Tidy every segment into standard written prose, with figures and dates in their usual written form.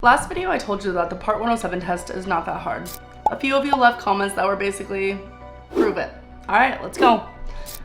Last video I told you that the Part 107 test is not that hard. A few of you left comments that were basically, prove it. Alright, let's go.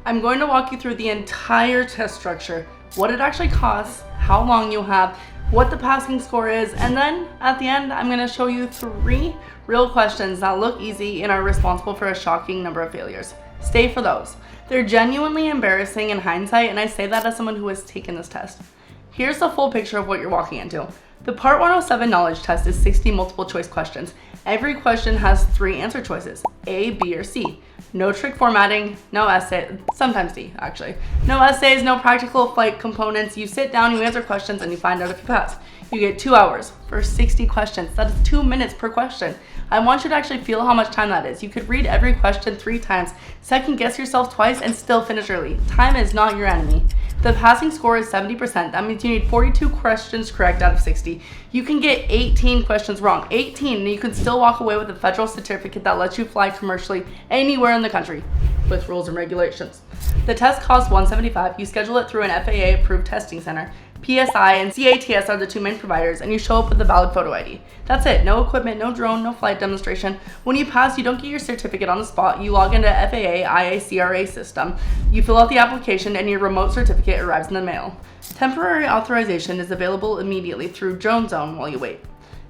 I'm going to walk you through the entire test structure, what it actually costs, how long you have, what the passing score is, and then at the end I'm going to show you 3 real questions that look easy and are responsible for a shocking number of failures. Stay for those. They're genuinely embarrassing in hindsight, and I say that as someone who has taken this test. Here's the full picture of what you're walking into. The Part 107 knowledge test is 60 multiple choice questions. Every question has 3 answer choices, A, B, or C. No trick formatting, no essay, sometimes D actually. No essays, no practical flight components. You sit down, you answer questions, and you find out if you pass. You get 2 hours for 60 questions. That is 2 minutes per question. I want you to actually feel how much time that is. You could read every question 3 times, second guess yourself twice, and still finish early. Time is not your enemy. The passing score is 70%. That means you need 42 questions correct out of 60. You can get 18 questions wrong. 18, and you can still walk away with a federal certificate that lets you fly commercially anywhere in the country with rules and regulations. The test costs $175. You schedule it through an FAA approved testing center. PSI and CATS are the 2 main providers, and you show up with a valid photo ID. That's it. No equipment, no drone, no flight demonstration. When you pass, you don't get your certificate on the spot. You log into FAA IACRA system. You fill out the application, and your remote certificate arrives in the mail. Temporary authorization is available immediately through Drone Zone while you wait.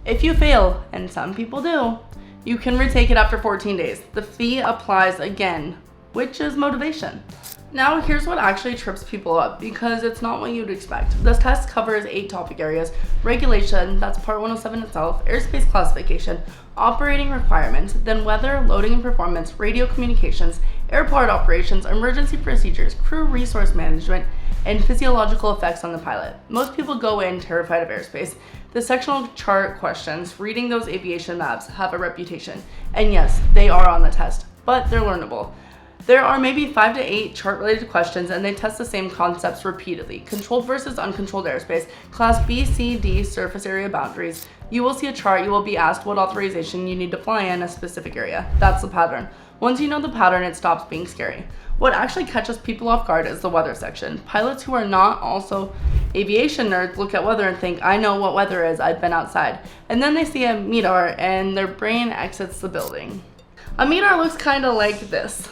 If you fail, and some people do, you can retake it after 14 days. The fee applies again, which is motivation. Now here's what actually trips people up, because it's not what you'd expect. This test covers 8 topic areas: regulation, that's Part 107 itself, airspace classification, operating requirements, then weather, loading and performance, radio communications, airport operations, emergency procedures, crew resource management, and physiological effects on the pilot. Most people go in terrified of airspace. The sectional chart questions, reading those aviation maps, have a reputation. And yes, they are on the test, but they're learnable. There are maybe 5 to 8 chart-related questions, and they test the same concepts repeatedly. Controlled versus uncontrolled airspace, Class B, C, D, surface area boundaries. You will see a chart, you will be asked what authorization you need to fly in a specific area. That's the pattern. Once you know the pattern, it stops being scary. What actually catches people off guard is the weather section. Pilots who are not also aviation nerds look at weather and think, I know what weather is, I've been outside. And then they see a METAR, and their brain exits the building. A METAR looks kind of like this,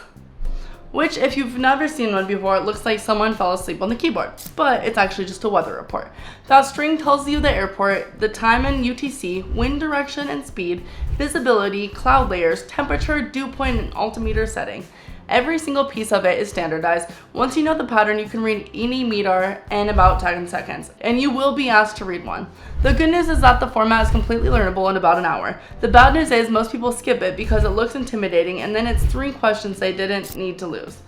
which, if you've never seen one before, it looks like someone fell asleep on the keyboard, but it's actually just a weather report. That string tells you the airport, the time and UTC, wind direction and speed, visibility, cloud layers, temperature, dew point, and altimeter setting. Every single piece of it is standardized. Once you know the pattern, you can read any METAR in about 10 seconds, and you will be asked to read one. The good news is that the format is completely learnable in about an hour. The bad news is most people skip it because it looks intimidating, and then it's 3 questions they didn't need to lose.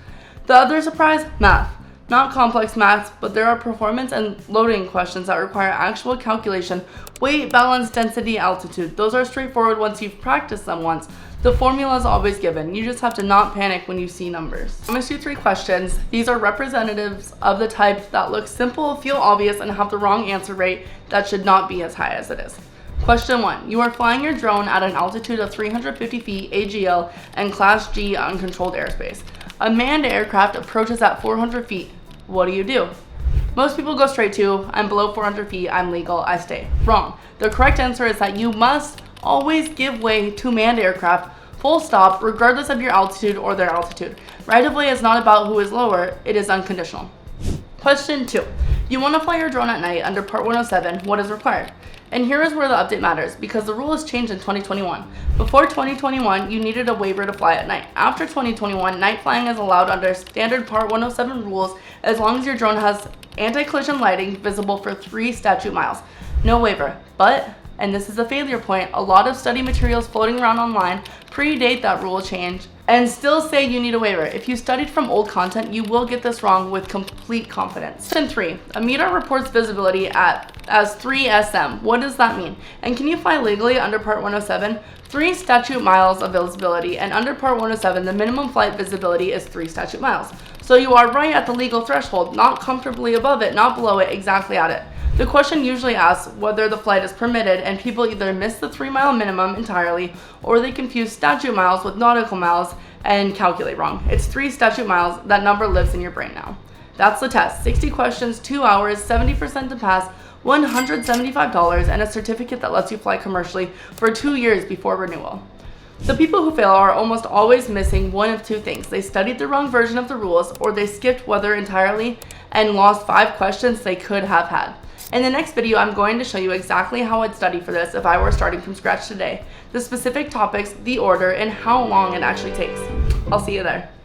The other surprise? Math. Not complex maths, but there are performance and loading questions that require actual calculation: weight, balance, density, altitude. Those are straightforward once you've practiced them once. The formula is always given. You just have to not panic when you see numbers. I'm gonna do 3 questions. These are representatives of the type that look simple, feel obvious, and have the wrong answer rate that should not be as high as it is. Question 1. You are flying your drone at an altitude of 350 feet AGL and Class G uncontrolled airspace. A manned aircraft approaches at 400 feet. What do? Most people go straight to, I'm below 400 feet, I'm legal, I stay. Wrong. The correct answer is that you must always give way to manned aircraft, full stop, regardless of your altitude or their altitude. Right of way is not about who is lower, it is unconditional. Question 2. You want to fly your drone at night under Part 107, what is required? And here is where the update matters, because the rule has changed in 2021. Before 2021, you needed a waiver to fly at night. After 2021, night flying is allowed under standard Part 107 rules as long as your drone has anti-collision lighting visible for 3 statute miles. No waiver. But, and this is a failure point, a lot of study materials floating around online predate that rule change and still say you need a waiver. If you studied from old content, you will get this wrong with complete confidence. Question 3. A METAR reports visibility as 3 SM. What does that mean? And can you fly legally under Part 107? 3 statute miles of visibility, and under Part 107, the minimum flight visibility is 3 statute miles. So you are right at the legal threshold, not comfortably above it, not below it, exactly at it. The question usually asks whether the flight is permitted, and people either miss the 3-mile minimum entirely, or they confuse statute miles with nautical miles and calculate wrong. It's 3 statute miles. That number lives in your brain now. That's the test. 60 questions, 2 hours, 70% to pass, $175, and a certificate that lets you fly commercially for 2 years before renewal. The people who fail are almost always missing one of two things. They studied the wrong version of the rules, or they skipped weather entirely and lost 5 questions they could have had. In the next video, I'm going to show you exactly how I'd study for this if I were starting from scratch today, the specific topics, the order, and how long it actually takes. I'll see you there.